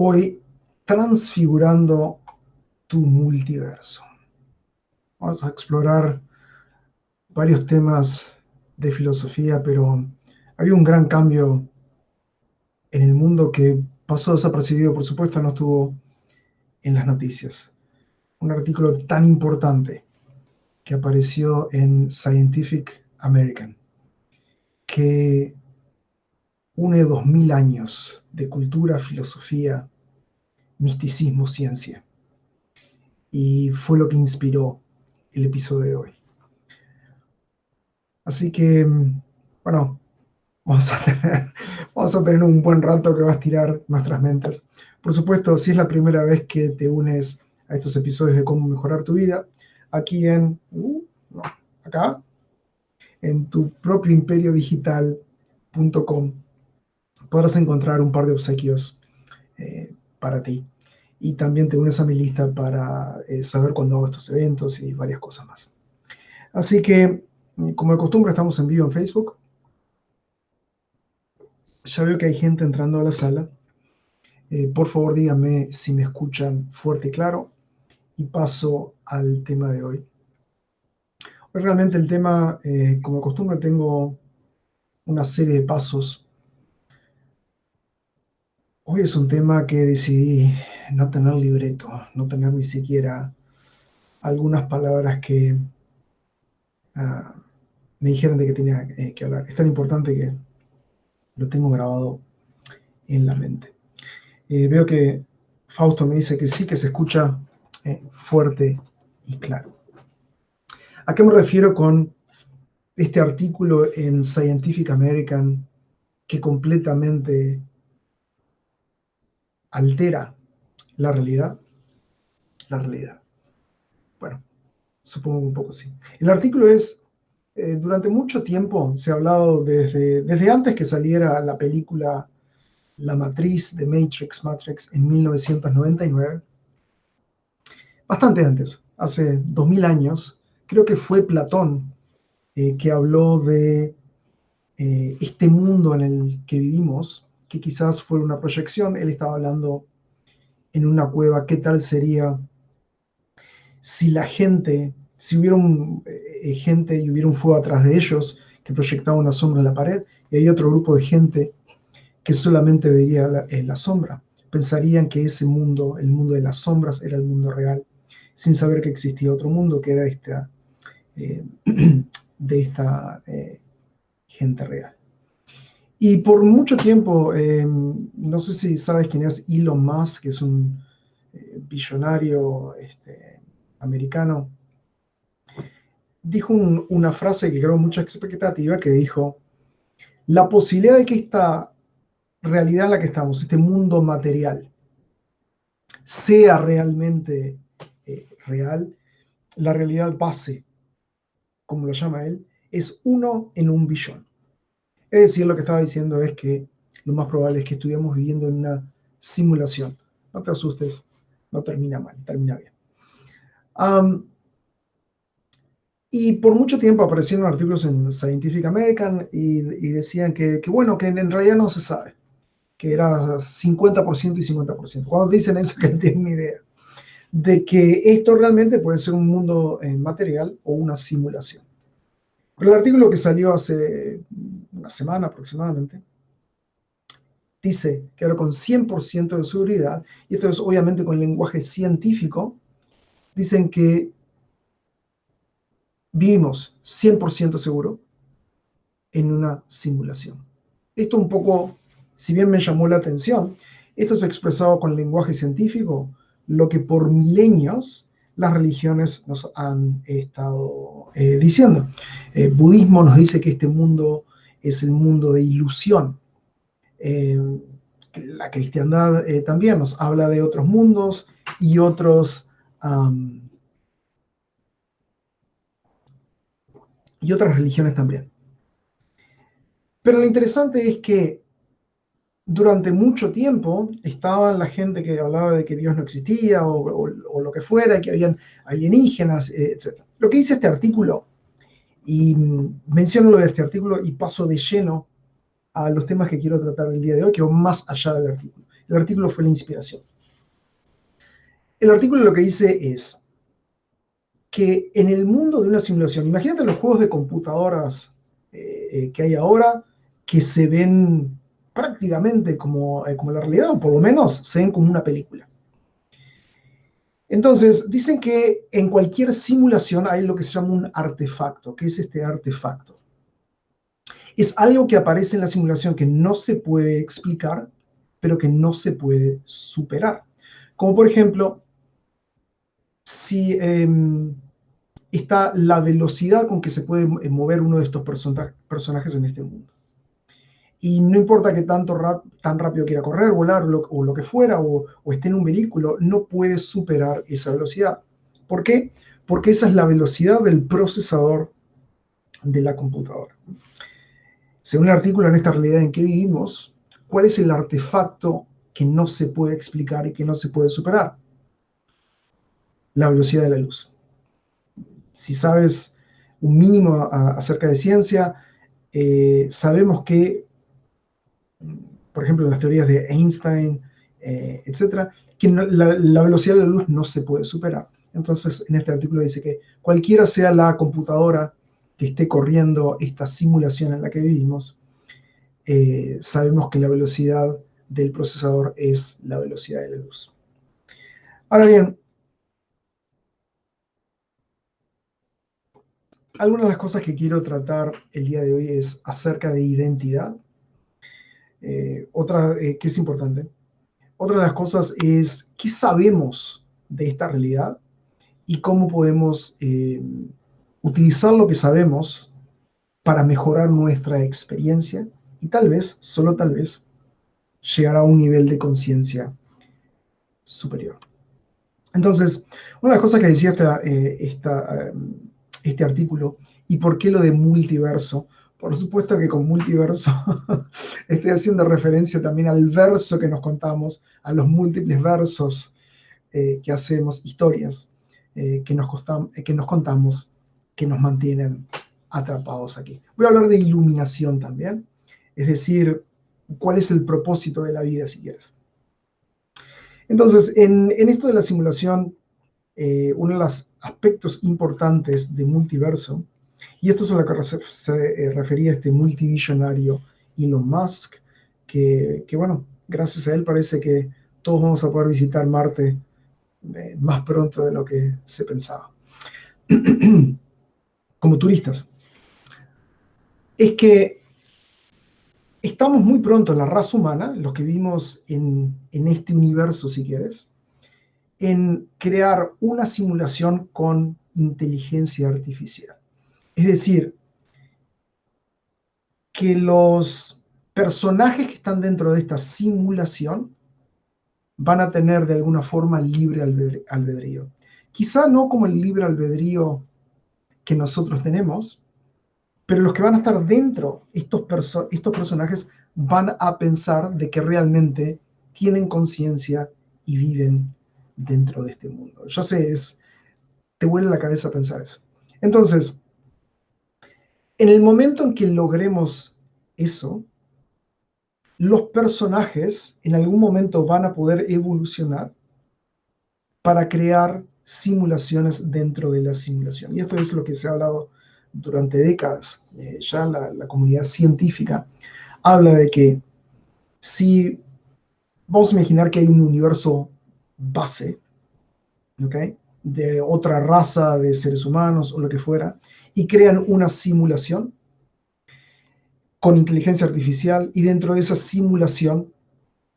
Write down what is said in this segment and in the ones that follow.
Hoy, transfigurando tu multiverso. Vamos a explorar varios temas de filosofía, pero había un gran cambio en el mundo que pasó desapercibido, por supuesto, no estuvo en las noticias. Un artículo tan importante que apareció en Scientific American, que une 2000 años de cultura, filosofía, misticismo, ciencia. Y fue lo que inspiró el episodio de hoy. Así que, bueno, vamos a tener un buen rato que va a estirar nuestras mentes. Por supuesto, si es la primera vez que te unes a estos episodios de cómo mejorar tu vida, aquí no, acá, en tu propio imperiodigital.com, podrás encontrar un par de obsequios para ti. Y también te unes a mi lista para saber cuándo hago estos eventos y varias cosas más. Así que, como de costumbre, estamos en vivo en Facebook. Ya veo que hay gente entrando a la sala. Por favor, díganme si me escuchan fuerte y claro. Y paso al tema de hoy. Hoy realmente el tema, como de costumbre, tengo una serie de pasos. Hoy es un tema que decidí no tener libreto, no tener ni siquiera algunas palabras que uh, me dijeron de que tenía que hablar. Es tan importante que lo tengo grabado en la mente. Veo que Fausto me dice que sí, que se escucha fuerte y claro. ¿A qué me refiero con este artículo en Scientific American que completamente altera la realidad? La realidad. Bueno, supongo un poco sí. El artículo es, durante mucho tiempo se ha hablado desde antes que saliera la película La Matriz de Matrix en 1999, bastante antes, hace 2000 años, creo que fue Platón que habló de este mundo en el que vivimos, que quizás fue una proyección. Él estaba hablando en una cueva, ¿qué tal sería si la gente, si hubiera gente y hubiera un fuego atrás de ellos que proyectaba una sombra en la pared, y hay otro grupo de gente que solamente vería la sombra? Pensarían que ese mundo, el mundo de las sombras, era el mundo real, sin saber que existía otro mundo que era eh, de esta gente real. Y por mucho tiempo, no sé si sabes quién es Elon Musk, que es un billonario americano, dijo una frase que creó mucha expectativa, que dijo, la posibilidad de que esta realidad en la que estamos, este mundo material, sea realmente real, la realidad base, como lo llama él, es 1 en 1 billón. Es decir, lo que estaba diciendo es que lo más probable es que estuviéramos viviendo en una simulación. No te asustes, no termina mal, termina bien. Y por mucho tiempo aparecieron artículos en Scientific American y decían que, bueno, que en realidad no se sabe, que era 50% y 50%. Cuando dicen eso, que no tienen ni idea de que esto realmente puede ser un mundo material o una simulación. Pero el artículo que salió hace una semana aproximadamente dice que ahora con 100% de seguridad, y esto es obviamente con lenguaje científico, dicen que vivimos 100% seguro en una simulación. Esto un poco, si bien me llamó la atención, esto es expresado con lenguaje científico, lo que por milenios las religiones nos han estado diciendo. Budismo nos dice que este mundo es el mundo de ilusión. Eh, la cristiandad también nos habla de otros mundos y y otras religiones también. Pero lo interesante es que durante mucho tiempo estaban la gente que hablaba de que Dios no existía o lo que fuera, que habían alienígenas, etc. Lo que dice este artículo, y menciono lo de este artículo y paso de lleno a los temas que quiero tratar el día de hoy, que van más allá del artículo. El artículo fue la inspiración. El artículo lo que dice es que en el mundo de una simulación, imagínate los juegos de computadoras que hay ahora, que se ven prácticamente como la realidad, o por lo menos se ven como una película. Entonces, dicen que en cualquier simulación hay lo que se llama un artefacto. ¿Qué es este artefacto? Es algo que aparece en la simulación que no se puede explicar, pero que no se puede superar. Como por ejemplo, si está la velocidad con que se puede mover uno de estos personajes en este mundo. Y no importa que tan rápido quiera correr, volar o lo que fuera, o esté en un vehículo, no puede superar esa velocidad. ¿Por qué? Porque esa es la velocidad del procesador de la computadora. Según el artículo, en esta realidad en que vivimos, ¿cuál es el artefacto que no se puede explicar y que no se puede superar? La velocidad de la luz. Si sabes un mínimo acerca de ciencia, sabemos que, por ejemplo, en las teorías de Einstein, etcétera, que la velocidad de la luz no se puede superar. Entonces, en este artículo dice que cualquiera sea la computadora que esté corriendo esta simulación en la que vivimos, sabemos que la velocidad del procesador es la velocidad de la luz. Ahora bien, algunas de las cosas que quiero tratar el día de hoy es acerca de identidad. Otra que es importante. Otra de las cosas es qué sabemos de esta realidad y cómo podemos utilizar lo que sabemos para mejorar nuestra experiencia y tal vez, solo tal vez, llegar a un nivel de conciencia superior. Entonces, una de las cosas que decía este artículo, y por qué lo de multiverso, por supuesto que con multiverso estoy haciendo referencia también al verso que nos contamos, a los múltiples versos que hacemos, historias que nos contamos, que nos mantienen atrapados aquí. Voy a hablar de iluminación también, es decir, cuál es el propósito de la vida, si quieres. Entonces, en esto de la simulación, uno de los aspectos importantes de multiverso, y esto es a lo que se refería este multivisionario Elon Musk, que bueno, gracias a él parece que todos vamos a poder visitar Marte más pronto de lo que se pensaba, como turistas. Es que estamos muy pronto, la raza humana, los que vivimos en este universo, si quieres, en crear una simulación con inteligencia artificial. Es decir, que los personajes que están dentro de esta simulación van a tener de alguna forma libre albedrío. Quizá no como el libre albedrío que nosotros tenemos, pero los que van a estar dentro, estos personajes, van a pensar de que realmente tienen conciencia y viven dentro de este mundo. Ya sé, te vuela la cabeza pensar eso. Entonces, en el momento en que logremos eso, los personajes en algún momento van a poder evolucionar para crear simulaciones dentro de la simulación. Y esto es lo que se ha hablado durante décadas. Ya la comunidad científica habla de que si vamos a imaginar que hay un universo base, ¿okay?, de otra raza de seres humanos o lo que fuera, y crean una simulación con inteligencia artificial, y dentro de esa simulación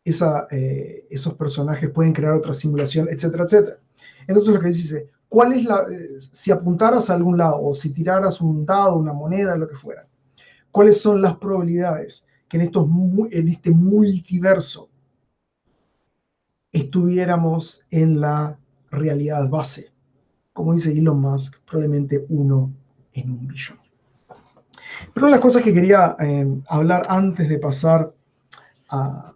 esos personajes pueden crear otra simulación, etcétera, etcétera. Entonces lo que dice, ¿cuál es si apuntaras a algún lado o si tiraras un dado, una moneda, lo que fuera, cuáles son las probabilidades que en este multiverso estuviéramos en la realidad base? Como dice Elon Musk, probablemente 1 en 1 billón. Pero una de las cosas que quería hablar antes de pasar a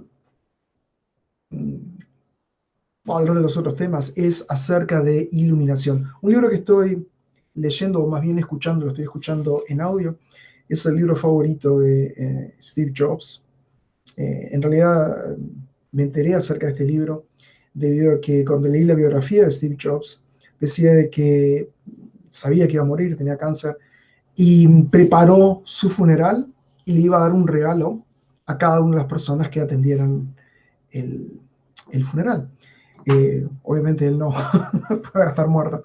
hablar de los otros temas es acerca de iluminación. Un libro que estoy leyendo, o más bien escuchando, lo estoy escuchando en audio, es el libro favorito de Steve Jobs. En realidad me enteré acerca de este libro debido a que cuando leí la biografía de Steve Jobs, decía de que sabía que iba a morir, tenía cáncer, y preparó su funeral y le iba a dar un regalo a cada una de las personas que atendieran el, el funeral. Obviamente él no puede estar muerto,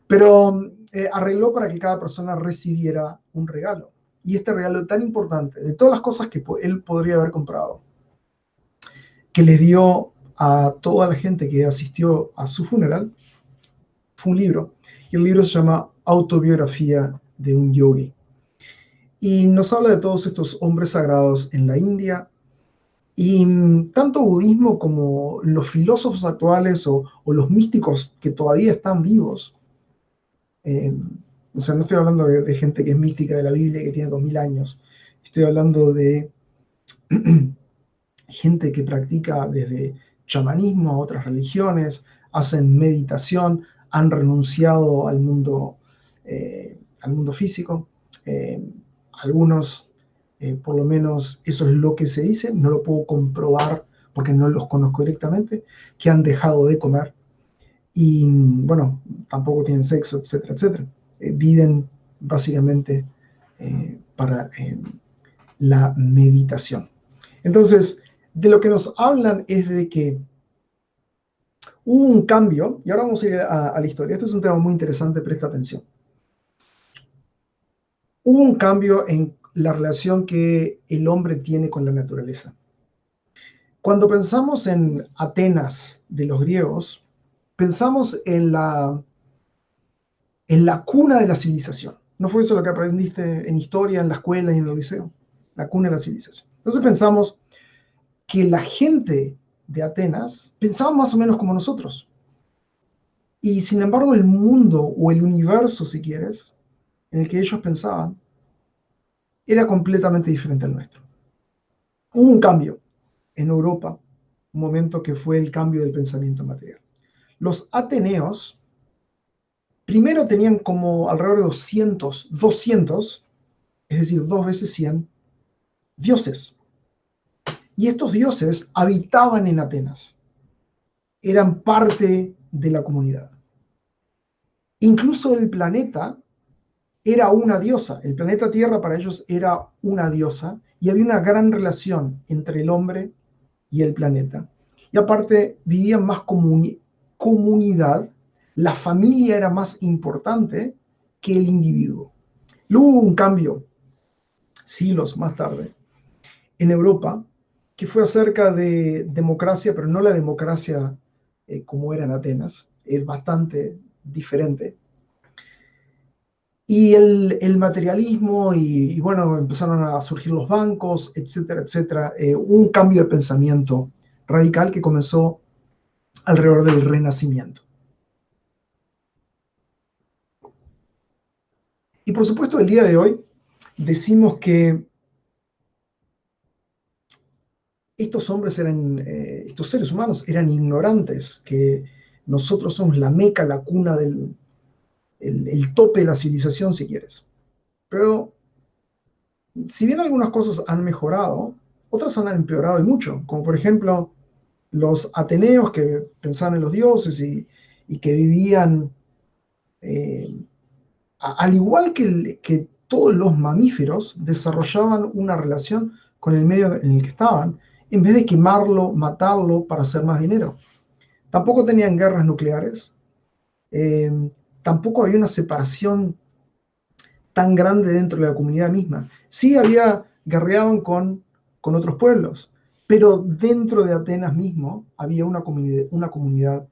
pero arregló para que cada persona recibiera un regalo. Y este regalo tan importante, de todas las cosas que él podría haber comprado, que les dio a toda la gente que asistió a su funeral, fue un libro. Y el libro se llama Autobiografía de un Yogi. Y nos habla de todos estos hombres sagrados en la India. Y tanto budismo como los filósofos actuales o los místicos que todavía están vivos, eh, o sea, no estoy hablando de gente que es mística de la Biblia que tiene 2000 años, estoy hablando de gente que practica desde chamanismo a otras religiones, hacen meditación, han renunciado al mundo físico. Eh, algunos, por lo menos eso es lo que se dice, no lo puedo comprobar porque no los conozco directamente, que han dejado de comer y, bueno, tampoco tienen sexo, etcétera, etcétera. Viven básicamente para la meditación. Entonces, de lo que nos hablan es de que hubo un cambio, y ahora vamos a ir a la historia. Este es un tema muy interesante, presta atención. Hubo un cambio en la relación que el hombre tiene con la naturaleza. Cuando pensamos en Atenas de los griegos, pensamos en la cuna de la civilización. ¿No fue eso lo que aprendiste en historia, en la escuela y en el liceo? La cuna de la civilización. Entonces pensamos que la gente de Atenas pensaba más o menos como nosotros. Y sin embargo el mundo o el universo, si quieres, en el que ellos pensaban, era completamente diferente al nuestro. Hubo un cambio en Europa, un momento que fue el cambio del pensamiento material. Los ateneos primero tenían como alrededor de 200, es decir, 2 veces 100 dioses. Y estos dioses habitaban en Atenas, eran parte de la comunidad. Incluso el planeta era una diosa, el planeta Tierra para ellos era una diosa y había una gran relación entre el hombre y el planeta. Y aparte vivían más comunidad, la familia era más importante que el individuo. Luego hubo un cambio, siglos más tarde, en Europa, que fue acerca de democracia, pero no la democracia como era en Atenas, es bastante diferente. Y el materialismo, y bueno, empezaron a surgir los bancos, etcétera, etcétera. Hubo un cambio de pensamiento radical que comenzó alrededor del Renacimiento. Y por supuesto, el día de hoy decimos que estos hombres eran, estos seres humanos eran ignorantes, que nosotros somos la meca, la cuna el tope de la civilización, si quieres. Pero si bien algunas cosas han mejorado, otras han empeorado y mucho, como por ejemplo los ateneos que pensaban en los dioses y que vivían, eh, al igual que todos los mamíferos, desarrollaban una relación con el medio en el que estaban, en vez de quemarlo, matarlo para hacer más dinero. Tampoco tenían guerras nucleares, eh, tampoco había una separación tan grande dentro de la comunidad misma. Sí guerreaban con otros pueblos, pero dentro de Atenas mismo había una comunidad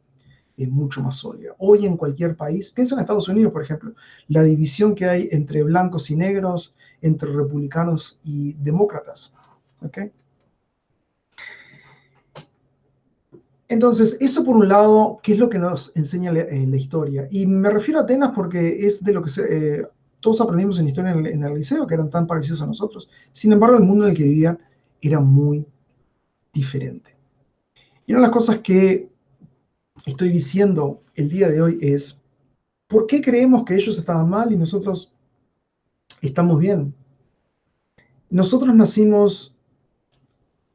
mucho más sólida. Hoy en cualquier país, piensa en Estados Unidos, por ejemplo, la división que hay entre blancos y negros, entre republicanos y demócratas. ¿Okay? Entonces, eso por un lado, ¿qué es lo que nos enseña la historia? Y me refiero a Atenas porque es de lo que todos aprendimos en historia en el liceo, que eran tan parecidos a nosotros. Sin embargo, el mundo en el que vivían era muy diferente. Y una de las cosas que estoy diciendo el día de hoy es, ¿por qué creemos que ellos estaban mal y nosotros estamos bien? Nosotros nacimos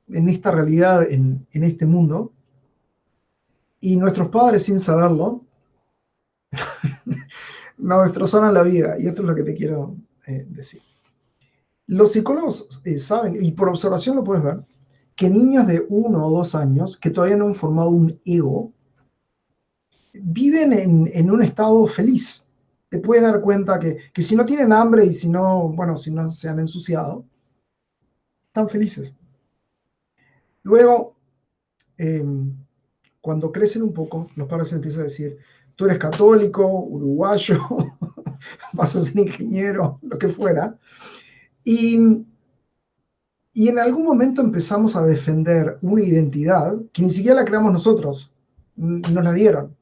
en esta realidad, en este mundo, y nuestros padres, sin saberlo, nos destrozaron la vida. Y esto es lo que te quiero decir. Los psicólogos saben, y por observación lo puedes ver, que niños de 1 o 2 años que todavía no han formado un ego viven en un estado feliz. Te puedes dar cuenta que si no tienen hambre y si no, bueno, si no se han ensuciado, están felices. Luego, eh, cuando crecen un poco, los padres empiezan a decir, tú eres católico, uruguayo, vas a ser ingeniero, lo que fuera. Y, y en algún momento empezamos a defender una identidad que ni siquiera la creamos nosotros, nos la dieron.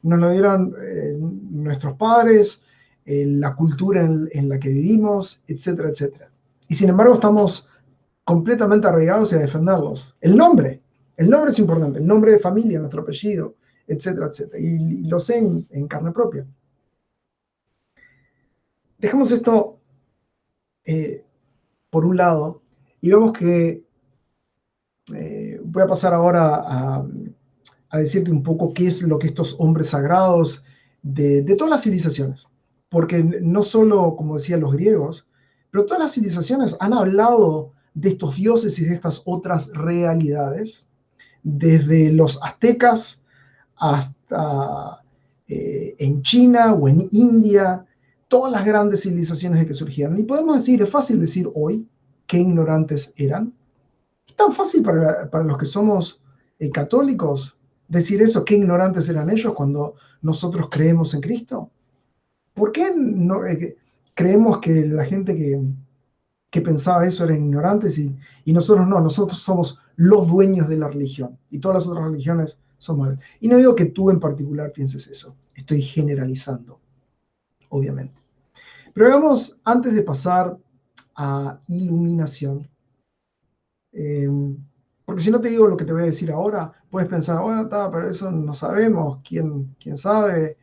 Nos la dieron nuestros padres, la cultura en la que vivimos, etcétera, etcétera. Y sin embargo estamos completamente arraigados y a defenderlos. El nombre es importante, el nombre de familia, nuestro apellido, etcétera, etcétera. Y lo sé en carne propia. Dejemos esto eh, por un lado y vemos que voy a pasar ahora a decirte un poco qué es lo que estos hombres sagrados de todas las civilizaciones, porque no solo, como decían los griegos, pero todas las civilizaciones han hablado de estos dioses y de estas otras realidades, desde los aztecas hasta en China o en India, todas las grandes civilizaciones de que surgieron. Y podemos decir, es fácil decir hoy qué ignorantes eran. Es tan fácil para los que somos católicos decir eso, qué ignorantes eran ellos cuando nosotros creemos en Cristo. ¿Por qué no, creemos que la gente que pensaba eso eran ignorantes y nosotros no? Nosotros somos los dueños de la religión y todas las otras religiones son malas. Y no digo que tú en particular pienses eso, estoy generalizando, obviamente. Pero veamos, antes de pasar a iluminación, eh, porque si no te digo lo que te voy a decir ahora, puedes pensar, bueno, está, pero eso no sabemos, quién sabe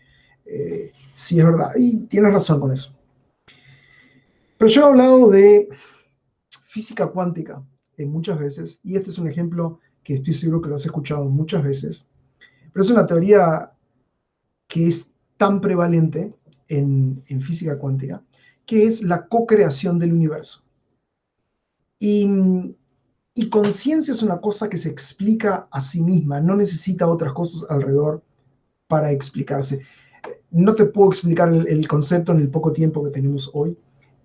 si es verdad. Y tienes razón con eso. Pero yo he hablado de física cuántica muchas veces, y este es un ejemplo que estoy seguro que lo has escuchado muchas veces, pero es una teoría que es tan prevalente en física cuántica, que es la co-creación del universo. Y, y conciencia es una cosa que se explica a sí misma, no necesita otras cosas alrededor para explicarse. No te puedo explicar el concepto en el poco tiempo que tenemos hoy,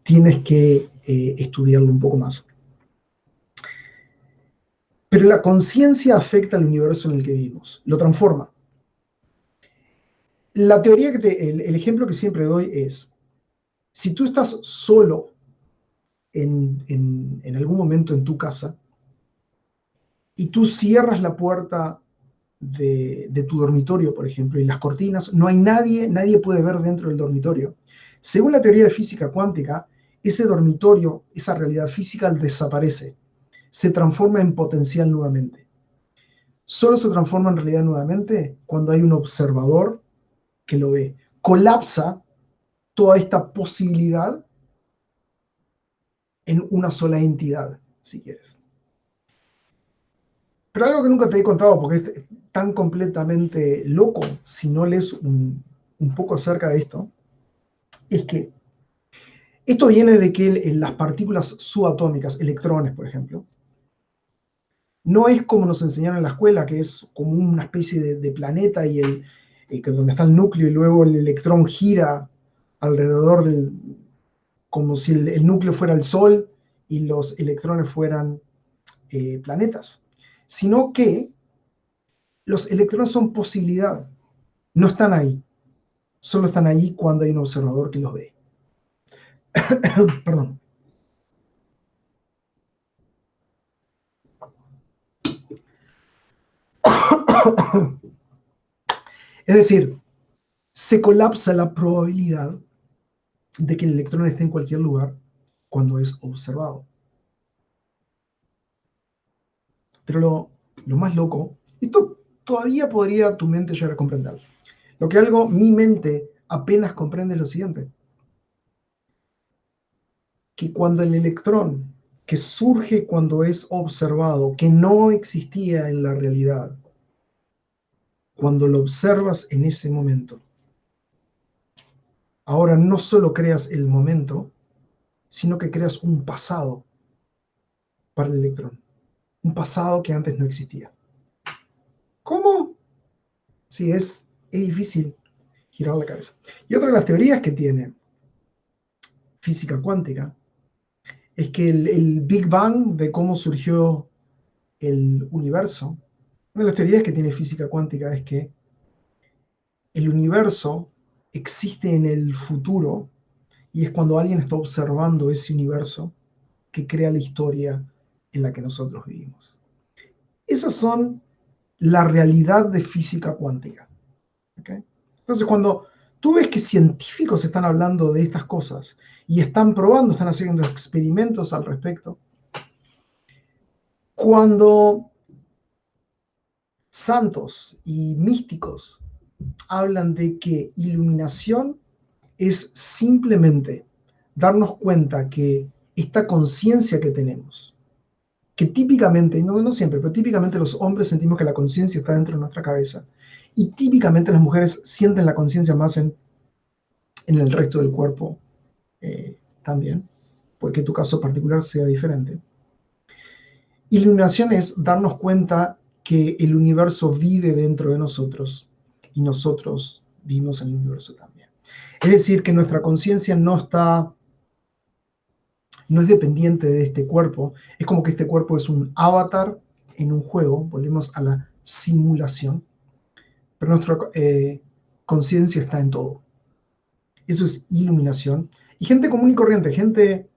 tienes que estudiarlo un poco más. Pero la conciencia afecta al universo en el que vivimos, lo transforma. La teoría el ejemplo que siempre doy es, si tú estás solo en algún momento en tu casa y tú cierras la puerta de tu dormitorio, por ejemplo, y las cortinas, no hay nadie puede ver dentro del dormitorio. Según la teoría de física cuántica, ese dormitorio, esa realidad física desaparece, se transforma en potencial nuevamente. Solo se transforma en realidad nuevamente cuando hay un observador que lo ve. Colapsa toda esta posibilidad en una sola entidad, si quieres. Pero algo que nunca te he contado, porque es tan completamente loco, si no lees un poco acerca de esto, es que esto viene de que las partículas subatómicas, electrones, por ejemplo, no es como nos enseñaron en la escuela, que es como una especie de planeta y donde está el núcleo y luego el electrón gira alrededor como si el núcleo fuera el Sol y los electrones fueran planetas, sino que los electrones son posibilidad, no están ahí, solo están ahí cuando hay un observador que los ve. Perdón. Es decir, se colapsa la probabilidad de que el electrón esté en cualquier lugar cuando es observado. Pero lo más loco, esto todavía podría tu mente llegar a comprender. Lo que mi mente apenas comprende es lo siguiente, que cuando el electrón que surge cuando es observado, que no existía en la realidad, cuando lo observas en ese momento. Ahora no solo creas el momento, sino que creas un pasado para el electrón, un pasado que antes no existía. ¿Cómo? Sí, es difícil girar la cabeza. Y otra de las teorías que tiene física cuántica es que el Big Bang, de cómo surgió el universo, una de las teorías que tiene física cuántica es que el universo existe en el futuro y es cuando alguien está observando ese universo que crea la historia en la que nosotros vivimos. Esas son la realidad de física cuántica. ¿Okay? Entonces, cuando tú ves que científicos están hablando de estas cosas y están probando, están haciendo experimentos al respecto, cuando santos y místicos hablan de que iluminación es simplemente darnos cuenta que esta conciencia que tenemos, que típicamente, no siempre, pero típicamente los hombres sentimos que la conciencia está dentro de nuestra cabeza y típicamente las mujeres sienten la conciencia más en el resto del cuerpo también, porque tu caso particular sea diferente. Iluminación es darnos cuenta que el universo vive dentro de nosotros y nosotros vivimos en el universo también. Es decir, que nuestra conciencia no es dependiente de este cuerpo, es como que este cuerpo es un avatar en un juego, volvemos a la simulación, pero nuestra conciencia está en todo. Eso es iluminación. Y gente común y corriente, gente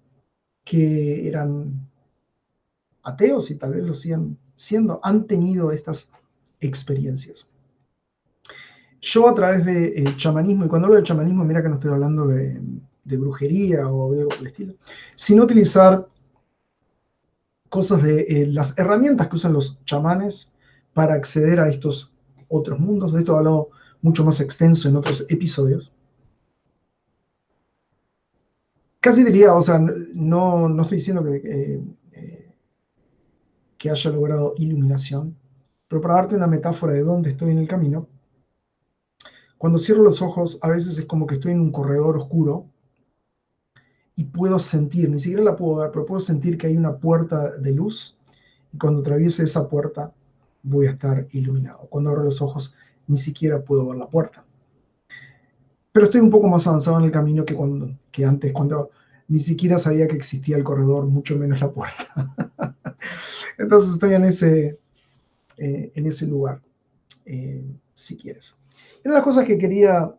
que eran ateos y tal vez lo sigan siendo, han tenido estas experiencias. Yo a través de chamanismo, y cuando hablo de chamanismo, mira que no estoy hablando de brujería o de algo por el estilo, sino utilizar cosas de las herramientas que usan los chamanes para acceder a estos otros mundos. De esto he hablado mucho más extenso en otros episodios. Casi diría, o sea, no estoy diciendo que haya logrado iluminación, pero para darte una metáfora de dónde estoy en el camino, cuando cierro los ojos, a veces es como que estoy en un corredor oscuro y puedo sentir, ni siquiera la puedo ver, pero puedo sentir que hay una puerta de luz y cuando atraviese esa puerta voy a estar iluminado. Cuando abro los ojos, ni siquiera puedo ver la puerta. Pero estoy un poco más avanzado en el camino que antes, cuando ni siquiera sabía que existía el corredor, mucho menos la puerta. Entonces estoy en ese lugar, si quieres. Y una de las cosas que quería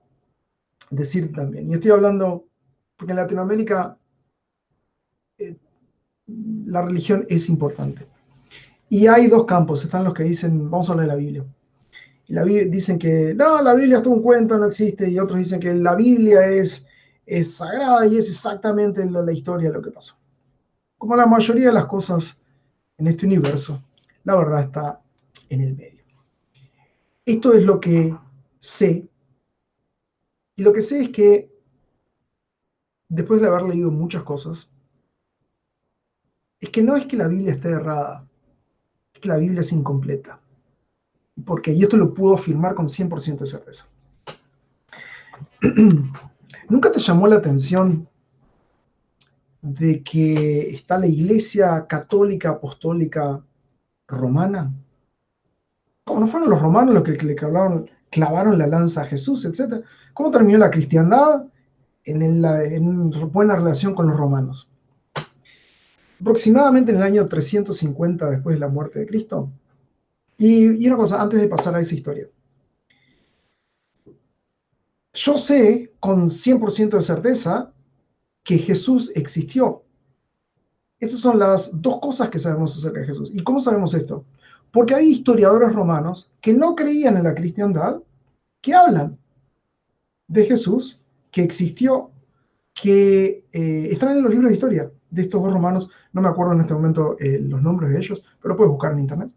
decir también, y estoy hablando, porque en Latinoamérica eh, la religión es importante. Y hay dos campos, están los que dicen, vamos a hablar de la Biblia. Y la Biblia dicen que no, la Biblia es todo un cuento, no existe, y otros dicen que la Biblia es sagrada y es exactamente la historia de lo que pasó. Como la mayoría de las cosas en este universo, la verdad está en el medio. Esto es lo que sé, y lo que sé es que después de haber leído muchas cosas, es que no es que la Biblia esté errada, es que la Biblia es incompleta. Porque, y esto lo puedo afirmar con 100% de certeza. ¿Nunca te llamó la atención de que está la Iglesia Católica Apostólica Romana? ¿Cómo no fueron los romanos los que le clavaron la lanza a Jesús, etcétera? ¿Cómo terminó la cristiandad? En buena relación con los romanos. Aproximadamente en el año 350 después de la muerte de Cristo. Y una cosa, antes de pasar a esa historia. Yo sé con 100% de certeza que Jesús existió. Estas son las dos cosas que sabemos acerca de Jesús. ¿Y cómo sabemos esto? Porque hay historiadores romanos que no creían en la cristiandad, que hablan de Jesús, que existió, que están en los libros de historia de estos dos romanos. No me acuerdo en este momento los nombres de ellos, pero lo puedes buscar en internet.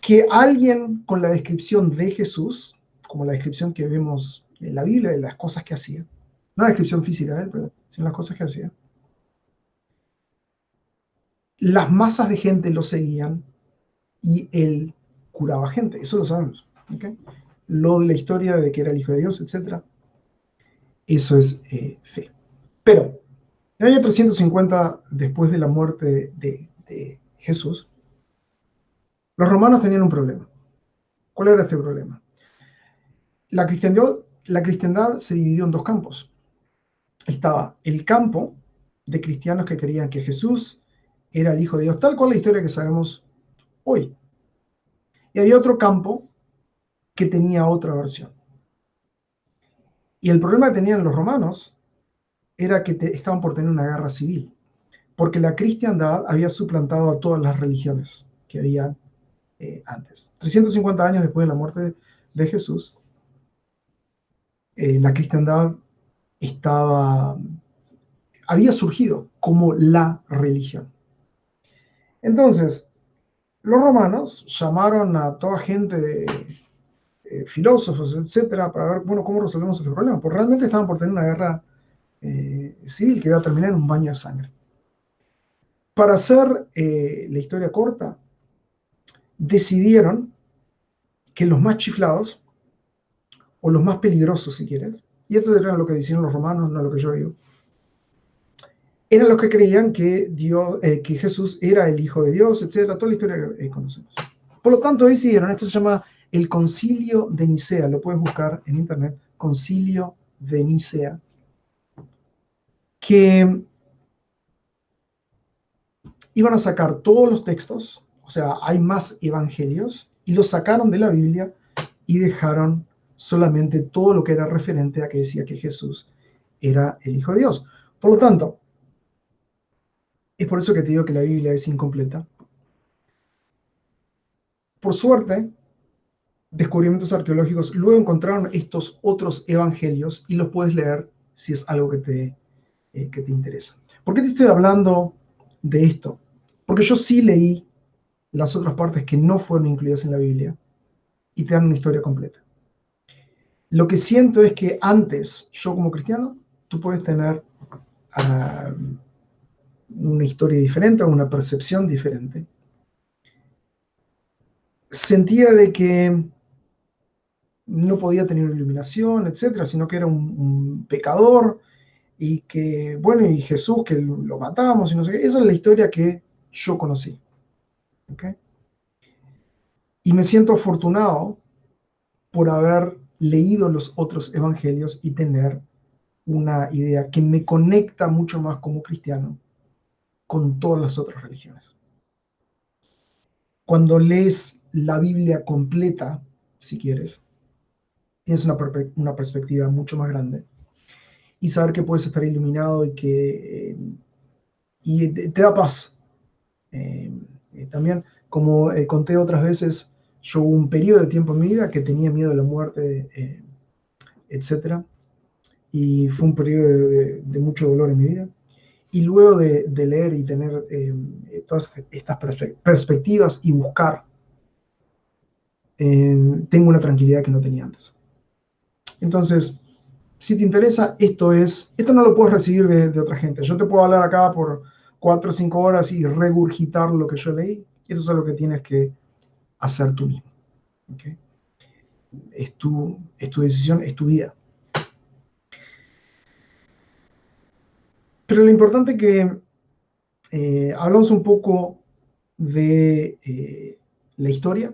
Que alguien con la descripción de Jesús, como la descripción que vemos en la Biblia de las cosas que hacía, no la descripción física de él, sino las cosas que hacía, las masas de gente lo seguían y él curaba gente, eso lo sabemos. ¿Okay? Lo de la historia de que era el Hijo de Dios, etc., eso es fe. Pero en el año 350, después de la muerte de Jesús, los romanos tenían un problema. ¿Cuál era este problema? La cristiandad se dividió en dos campos. Estaba el campo de cristianos que creían que Jesús era el Hijo de Dios, tal cual la historia que sabemos hoy. Y había otro campo que tenía otra versión. Y el problema que tenían los romanos era que estaban por tener una guerra civil, porque la cristiandad había suplantado a todas las religiones que había antes. 350 años después de la muerte de Jesús, la cristiandad había surgido como la religión. Entonces, los romanos llamaron a toda gente filósofos, etcétera, para ver, bueno, cómo resolvemos este problema, porque realmente estaban por tener una guerra civil que iba a terminar en un baño de sangre. Para hacer la historia corta, decidieron que los más chiflados, o los más peligrosos si quieres, y esto era lo que decían los romanos, no lo que yo digo, eran los que creían que Jesús era el Hijo de Dios, etcétera, toda la historia que conocemos. Por lo tanto, decidieron, esto se llama el Concilio de Nicea, lo puedes buscar en internet, Concilio de Nicea, que iban a sacar todos los textos, o sea, hay más evangelios, y los sacaron de la Biblia y dejaron solamente todo lo que era referente a que decía que Jesús era el Hijo de Dios. Por lo tanto, es por eso que te digo que la Biblia es incompleta. Por suerte, descubrimientos arqueológicos luego encontraron estos otros evangelios y los puedes leer si es algo que te interesa. ¿Por qué te estoy hablando de esto? Porque yo sí leí las otras partes que no fueron incluidas en la Biblia y te dan una historia completa. Lo que siento es que antes, yo como cristiano, tú puedes tener una historia diferente o una percepción diferente. Sentía de que no podía tener iluminación, etcétera, sino que era un pecador y que, bueno, y Jesús que lo matamos y no sé qué. Esa es la historia que yo conocí. ¿Okay? Y me siento afortunado por haber leído los otros evangelios y tener una idea que me conecta mucho más como cristiano con todas las otras religiones. Cuando lees la Biblia completa, si quieres, tienes una perspectiva mucho más grande y saber que puedes estar iluminado y te da paz. También, como conté otras veces, yo hubo un periodo de tiempo en mi vida que tenía miedo de la muerte, etc. Y fue un periodo de mucho dolor en mi vida. Y luego de leer y tener todas estas perspectivas y buscar, tengo una tranquilidad que no tenía antes. Entonces, si te interesa, esto no lo puedes recibir de otra gente. Yo te puedo hablar acá por 4 o 5 horas y regurgitar lo que yo leí. Eso es algo que tienes que hacer tú mismo. ¿Okay? Es tu decisión, es tu vida. Pero lo importante es que hablamos un poco de la historia,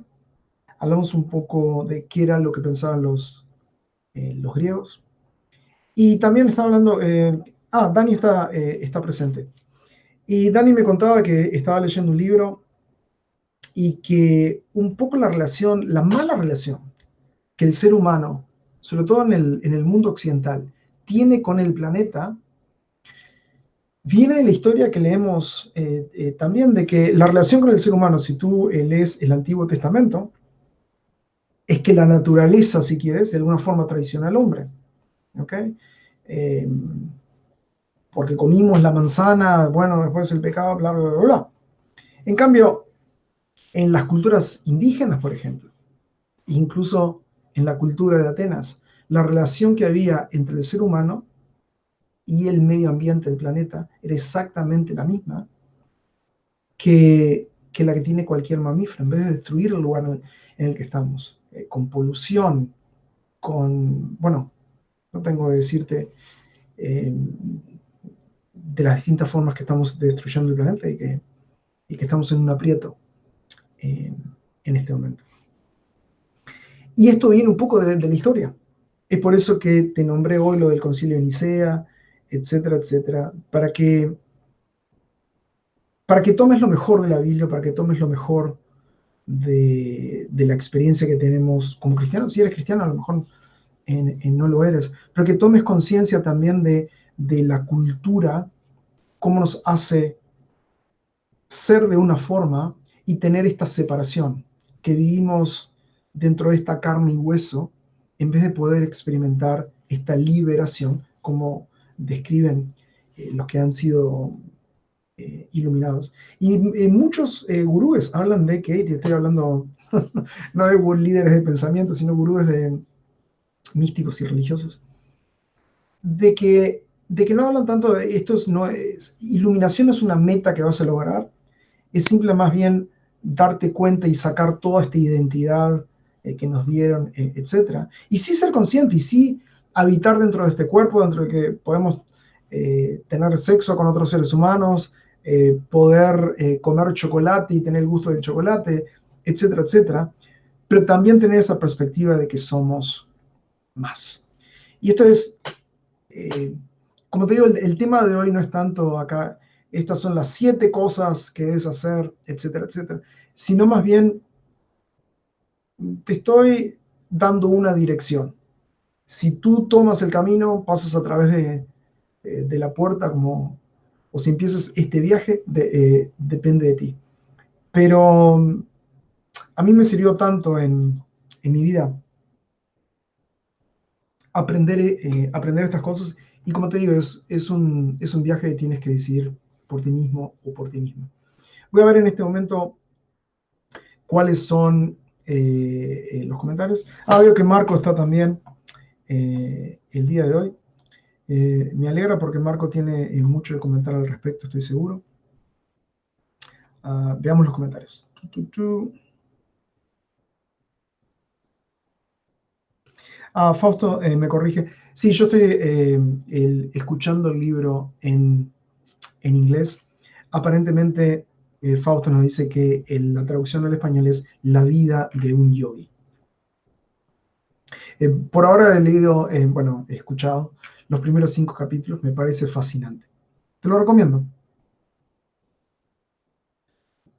hablamos un poco de qué era lo que pensaban los griegos, y también estaba hablando, Dani está presente, y Dani me contaba que estaba leyendo un libro y que un poco la mala relación que el ser humano, sobre todo en el mundo occidental, tiene con el planeta, viene de la historia que leemos también, de que la relación con el ser humano, si tú lees el Antiguo Testamento, es que la naturaleza, si quieres, de alguna forma traiciona al hombre. ¿Okay? Porque comimos la manzana, bueno, después el pecado, bla, bla, bla, bla. En cambio, en las culturas indígenas, por ejemplo, incluso en la cultura de Atenas, la relación que había entre el ser humano y el medio ambiente del planeta era exactamente la misma. que la que tiene cualquier mamífero, en vez de destruir el lugar en el que estamos, con polución, bueno, no tengo que decirte eh, de las distintas formas que estamos destruyendo el planeta y que estamos en un aprieto eh, en este momento. Y esto viene un poco de la historia. Es por eso que te nombré hoy lo del Concilio de Nicea, etcétera, etcétera, para que tomes lo mejor de la Biblia, para que tomes lo mejor de la experiencia que tenemos como cristianos. Si eres cristiano, a lo mejor no lo eres, pero que tomes conciencia también de la cultura, cómo nos hace ser de una forma y tener esta separación, que vivimos dentro de esta carne y hueso, en vez de poder experimentar esta liberación, como describen los que han sido iluminados. Y muchos gurúes hablan de que, y estoy hablando no de líderes de pensamiento, sino gurúes de místicos y religiosos, de que no hablan tanto de esto, no es, iluminación no es una meta que vas a lograr, es simple más bien darte cuenta y sacar toda esta identidad que nos dieron, etc. Y sí ser consciente y sí habitar dentro de este cuerpo, dentro de que podemos tener sexo con otros seres humanos, poder comer chocolate y tener el gusto del chocolate, etcétera, etcétera, pero también tener esa perspectiva de que somos más. Y esto es como te digo, el tema de hoy no es tanto acá, estas son las 7 cosas que debes hacer, etcétera, etcétera, sino más bien te estoy dando una dirección. Si tú tomas el camino, pasas a través de la puerta, o si empiezas este viaje, depende de ti. Pero a mí me sirvió tanto en mi vida aprender estas cosas. Y como te digo, es un viaje que tienes que decidir por ti mismo o por ti mismo. Voy a ver en este momento cuáles son los comentarios. Veo que Marco está también el día de hoy. Me alegra porque Marco tiene mucho de comentar al respecto, estoy seguro. Veamos los comentarios. Fausto me corrige. Sí, yo estoy escuchando el libro en inglés. Aparentemente, Fausto nos dice que la traducción al español es La vida de un yogi. Por ahora he leído, bueno, he escuchado los primeros 5 capítulos, me parece fascinante. Te lo recomiendo.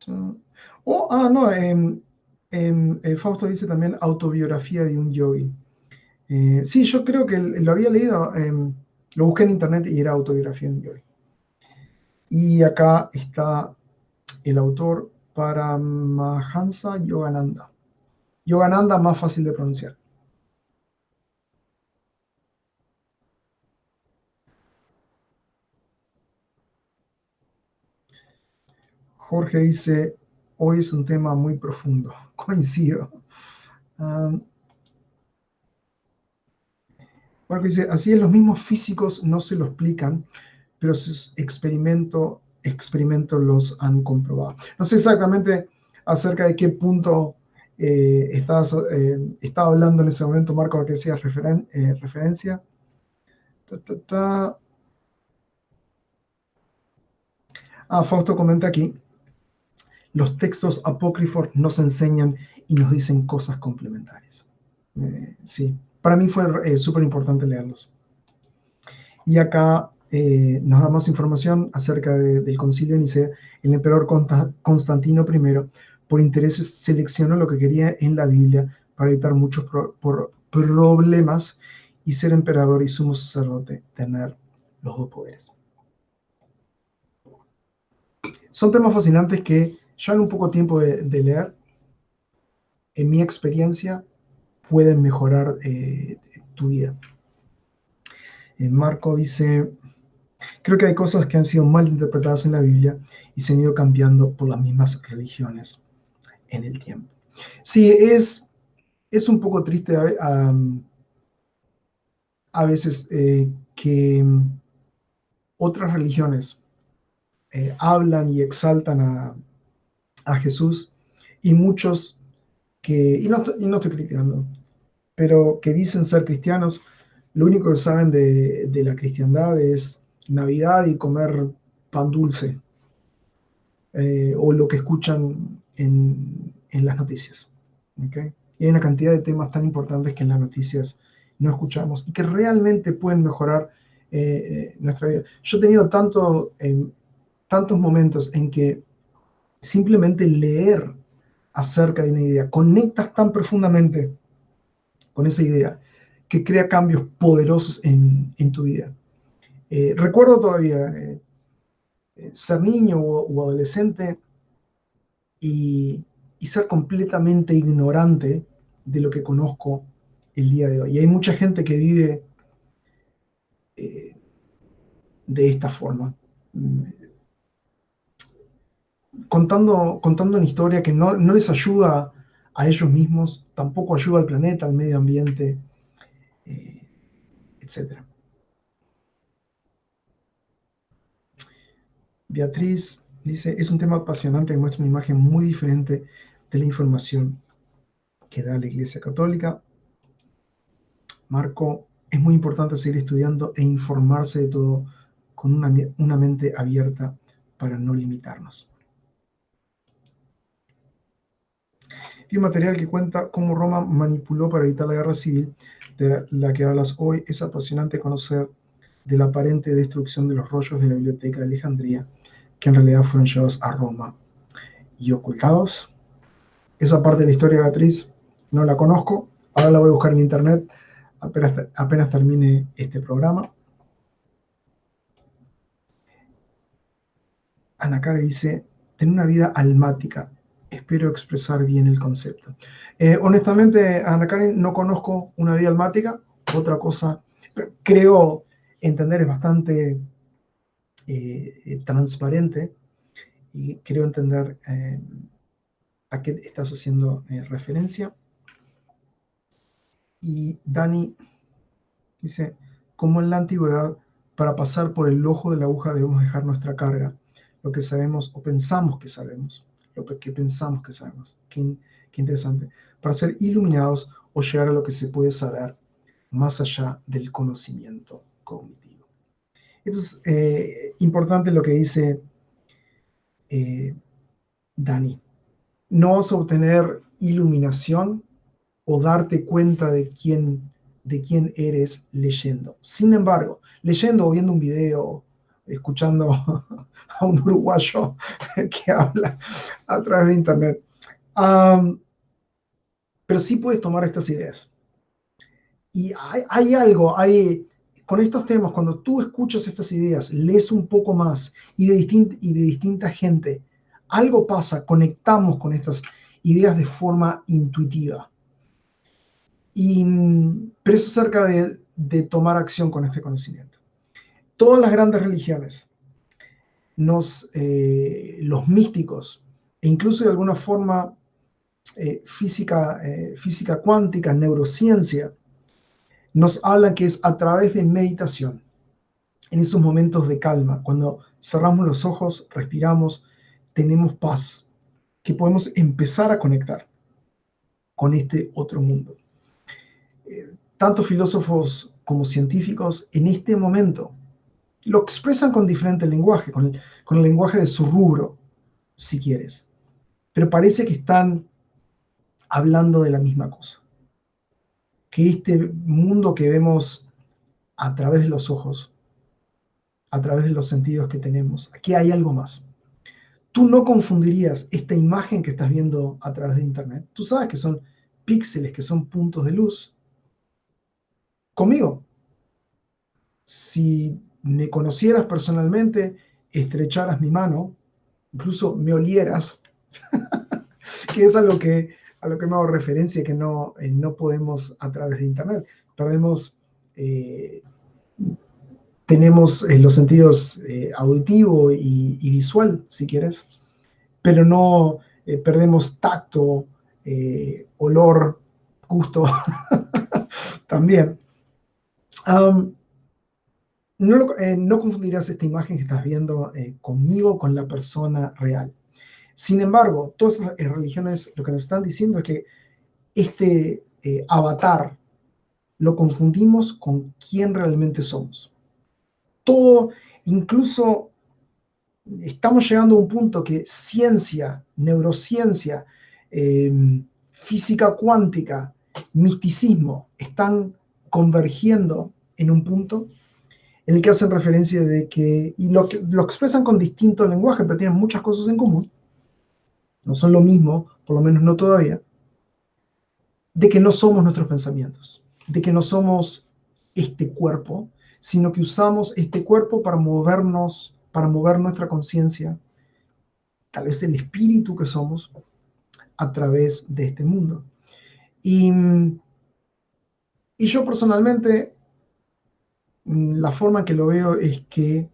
No, Fausto dice también autobiografía de un yogi. Sí, yo creo que lo había leído, lo busqué en internet y era autobiografía de un yogi. Y acá está el autor Paramahansa Yogananda. Yogananda más fácil de pronunciar. Jorge dice, hoy es un tema muy profundo. Coincido. Marco dice, así es, los mismos físicos no se lo explican, pero sus experimentos los han comprobado. No sé exactamente acerca de qué punto estaba hablando en ese momento, Marco, a que hacías referencia. Fausto comenta aquí, los textos apócrifos nos enseñan y nos dicen cosas complementarias. Sí, para mí fue súper importante leerlos. Y acá nos da más información acerca del Concilio de Nicea. El emperador Constantino I, por intereses, seleccionó lo que quería en la Biblia para evitar muchos problemas y ser emperador y sumo sacerdote, tener los 2 poderes. Son temas fascinantes que ya en un poco tiempo de leer, en mi experiencia, pueden mejorar tu vida. Marco dice, creo que hay cosas que han sido mal interpretadas en la Biblia y se han ido cambiando por las mismas religiones en el tiempo. Sí, es un poco triste a veces que otras religiones hablan y exaltan a Jesús, y muchos y no estoy criticando, pero que dicen ser cristianos, lo único que saben de la cristiandad es Navidad y comer pan dulce, o lo que escuchan en las noticias. ¿Okay? Y hay una cantidad de temas tan importantes que en las noticias no escuchamos y que realmente pueden mejorar nuestra vida. Yo he tenido tantos momentos en que simplemente leer acerca de una idea, conectas tan profundamente con esa idea que crea cambios poderosos en tu vida. Recuerdo todavía ser niño o adolescente y, y ser completamente ignorante de lo que conozco el día de hoy. Y hay mucha gente que vive eh, de esta forma, contando una historia que no les ayuda a ellos mismos, tampoco ayuda al planeta, al medio ambiente, eh, etc. Beatriz dice, es un tema apasionante que muestra una imagen muy diferente de la información que da la Iglesia Católica. Marco, es muy importante seguir estudiando e informarse de todo con una mente abierta para no limitarnos. Y un material que cuenta cómo Roma manipuló para evitar la guerra civil de la que hablas hoy. Es apasionante conocer de la aparente destrucción de los rollos de la biblioteca de Alejandría, que en realidad fueron llevados a Roma y ocultados. Esa parte de la historia, Beatriz, no la conozco. Ahora la voy a buscar en internet apenas termine este programa. Ana Cara dice, tener una vida almática. Espero expresar bien el concepto. Honestamente, Ana Karen, no conozco una vida almática. Otra cosa, creo entender, es bastante transparente y creo entender a qué estás haciendo referencia. Y Dani dice, como en la antigüedad, para pasar por el ojo de la aguja debemos dejar nuestra carga, lo que sabemos o pensamos que sabemos, lo que pensamos que sabemos. Qué interesante. Para ser iluminados o llegar a lo que se puede saber más allá del conocimiento cognitivo. Esto es importante lo que dice Dani. No vas a obtener iluminación o darte cuenta de quién eres leyendo. Sin embargo, leyendo o viendo un video, escuchando a un uruguayo que habla a través de internet, pero sí puedes tomar estas ideas. Y hay algo, con estos temas, cuando tú escuchas estas ideas, lees un poco más y de distinta gente, algo pasa, conectamos con estas ideas de forma intuitiva. Pero es acerca de tomar acción con este conocimiento. Todas las grandes religiones, los místicos, e incluso de alguna forma física cuántica, neurociencia, nos hablan que es a través de meditación, en esos momentos de calma, cuando cerramos los ojos, respiramos, tenemos paz, que podemos empezar a conectar con este otro mundo. Tanto filósofos como científicos en este momento lo expresan con diferente lenguaje, con el lenguaje de su rubro, si quieres, pero parece que están hablando de la misma cosa, que este mundo que vemos a través de los ojos, a través de los sentidos que tenemos, aquí hay algo más. Tú no confundirías esta imagen que estás viendo a través de internet, tú sabes que son píxeles, que son puntos de luz, conmigo. Si me conocieras personalmente, estrecharas mi mano, incluso me olieras, que es a lo que me hago referencia, que no podemos a través de internet. Eh, Tenemos los sentidos auditivo y visual, si quieres, pero no perdemos tacto, olor, gusto también. No confundirás esta imagen que estás viendo conmigo con la persona real. Sin embargo, todas esas religiones lo que nos están diciendo es que este avatar lo confundimos con quién realmente somos. Todo, incluso estamos llegando a un punto que ciencia, neurociencia, eh, física cuántica, misticismo, están convergiendo en un punto en el que hacen referencia de que, y lo expresan con distinto lenguaje, pero tienen muchas cosas en común, no son lo mismo, por lo menos no todavía, de que no somos nuestros pensamientos, de que no somos este cuerpo, sino que usamos este cuerpo para movernos, para mover nuestra conciencia, tal vez el espíritu que somos, a través de este mundo. Y, y yo personalmente, la forma que lo veo es que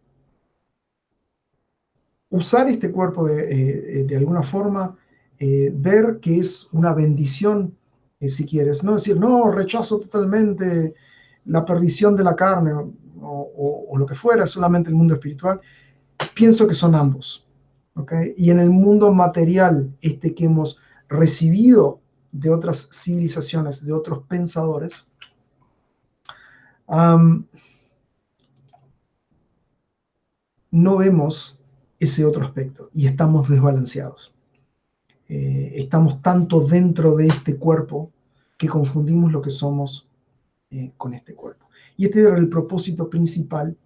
usar este cuerpo de alguna forma, ver que es una bendición, si quieres, no decir, no, rechazo totalmente la perdición de la carne o lo que fuera, solamente el mundo espiritual, pienso que son ambos. ¿Okay? Y en el mundo material, este que hemos recibido de otras civilizaciones, de otros pensadores, no vemos ese otro aspecto y estamos desbalanceados. Estamos tanto dentro de este cuerpo que confundimos lo que somos con este cuerpo. Y este era el propósito principal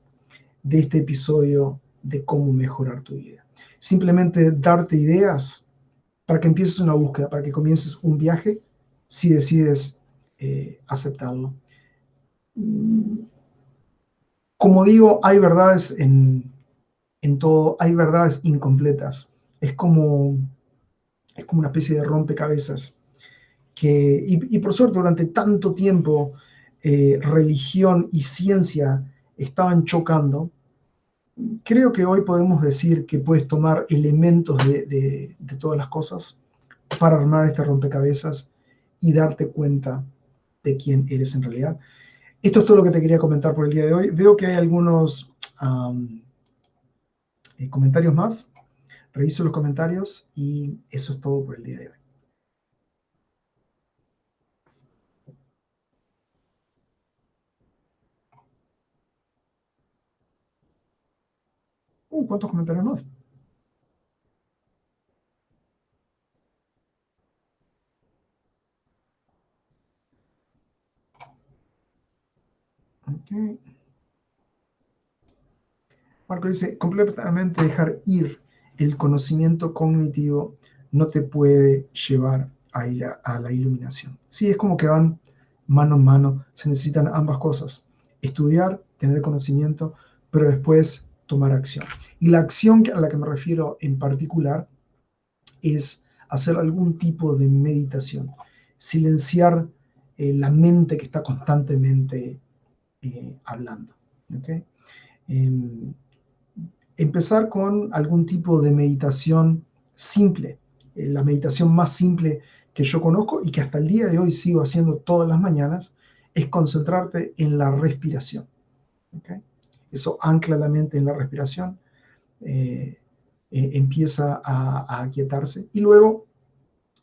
de este episodio de cómo mejorar tu vida. Simplemente darte ideas para que empieces una búsqueda, para que comiences un viaje si decides aceptarlo. Como digo, hay verdades en todo, hay verdades incompletas. Es como una especie de rompecabezas y por suerte durante tanto tiempo religión y ciencia estaban chocando. Creo que hoy podemos decir que puedes tomar elementos de todas las cosas para armar este rompecabezas y darte cuenta de quién eres en realidad. Esto es todo lo que te quería comentar por el día de hoy. Veo que hay algunos comentarios más. Reviso los comentarios y eso es todo por el día de hoy. ¿Cuántos comentarios más? Okay. Marco dice, completamente dejar ir el conocimiento cognitivo no te puede llevar a la iluminación. Sí, es como que van mano en mano, se necesitan ambas cosas, estudiar, tener conocimiento, pero después tomar acción. Y la acción a la que me refiero en particular es hacer algún tipo de meditación, silenciar la mente que está constantemente hablando. ¿Okay? Empezar con algún tipo de meditación simple, la meditación más simple que yo conozco y que hasta el día de hoy sigo haciendo todas las mañanas, es concentrarte en la respiración. ¿Okay? Eso ancla la mente en la respiración, empieza a aquietarse y luego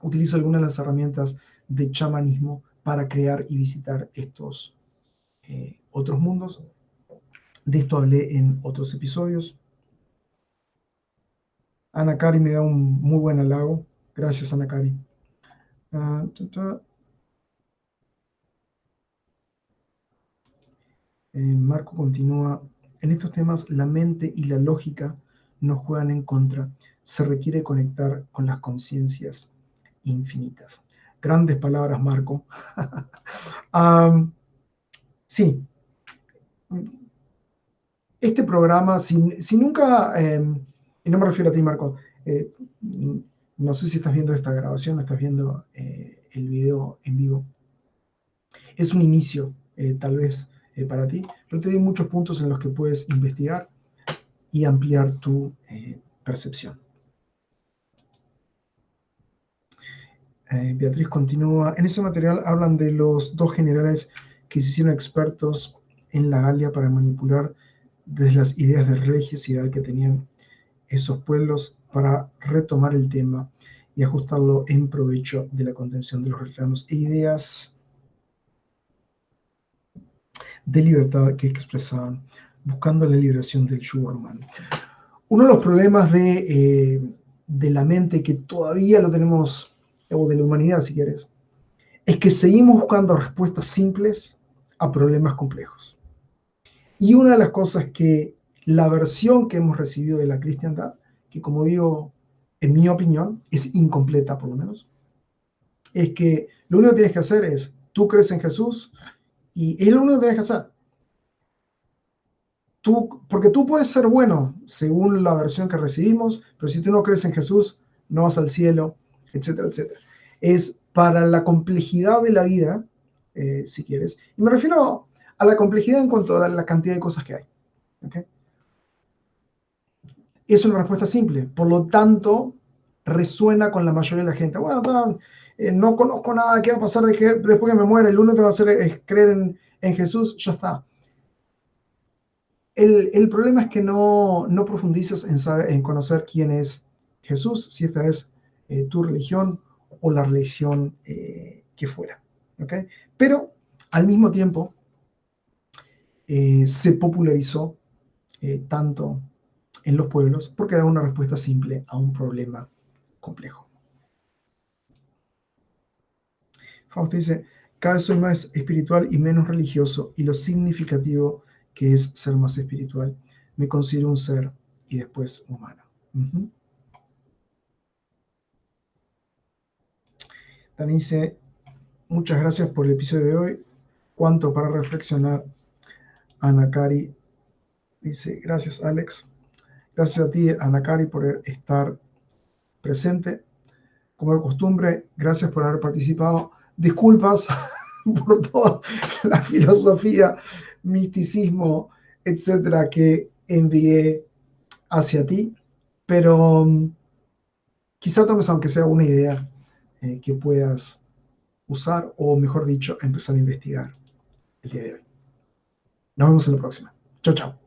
utilizo algunas de las herramientas de chamanismo para crear y visitar estos otros mundos. De esto hablé en otros episodios. Ana Cari me da un muy buen halago. Gracias, Ana Cari. Marco continúa. En estos temas, la mente y la lógica nos juegan en contra. Se requiere conectar con las conciencias infinitas. Grandes palabras, Marco. Sí. Este programa, si nunca, y no me refiero a ti, Marco, no sé si estás viendo esta grabación, estás viendo el video en vivo. Es un inicio, tal vez, para ti, pero te doy muchos puntos en los que puedes investigar y ampliar tu percepción. Beatriz continúa. En ese material hablan de los dos generales que se hicieron expertos en la Galia para manipular desde las ideas de religiosidad que tenían esos pueblos para retomar el tema y ajustarlo en provecho de la contención de los reclamos e ideas de libertad que expresaban, buscando la liberación del yugo romano. Uno de los problemas de la mente que todavía lo tenemos, o de la humanidad si quieres, es que seguimos buscando respuestas simples a problemas complejos. Y una de las cosas que la versión que hemos recibido de la cristiandad, que como digo, en mi opinión, es incompleta por lo menos, es que lo único que tienes que hacer es, tú crees en Jesús y es lo único que tienes que hacer. Porque tú puedes ser bueno según la versión que recibimos, pero si tú no crees en Jesús, no vas al cielo, etcétera, etcétera. Es para la complejidad de la vida, si quieres, y me refiero a la complejidad en cuanto a la cantidad de cosas que hay. ¿Okay? Es una respuesta simple, por lo tanto, resuena con la mayoría de la gente. Bueno, no conozco nada, ¿qué va a pasar después que me muera? El único que va a hacer es creer en Jesús, ya está. El problema es que no profundizas en conocer quién es Jesús, si esta es tu religión o la religión que fuera. ¿Okay? Pero al mismo tiempo se popularizó tanto en los pueblos porque da una respuesta simple a un problema complejo. Fausto dice, cada vez soy más espiritual y menos religioso, y lo significativo que es ser más espiritual. Me considero un ser y después humano. Uh-huh. Dan dice, muchas gracias por el episodio de hoy. Cuánto para reflexionar. Ana Cari dice, gracias Alex. Gracias a ti, Ana Cari, por estar presente. Como de costumbre, gracias por haber participado. Disculpas por toda la filosofía, misticismo, etcétera, que envié hacia ti, pero quizá tomes, aunque sea una idea que puedas usar, o mejor dicho, empezar a investigar el día de hoy. Nos vemos en la próxima. Chao, chao.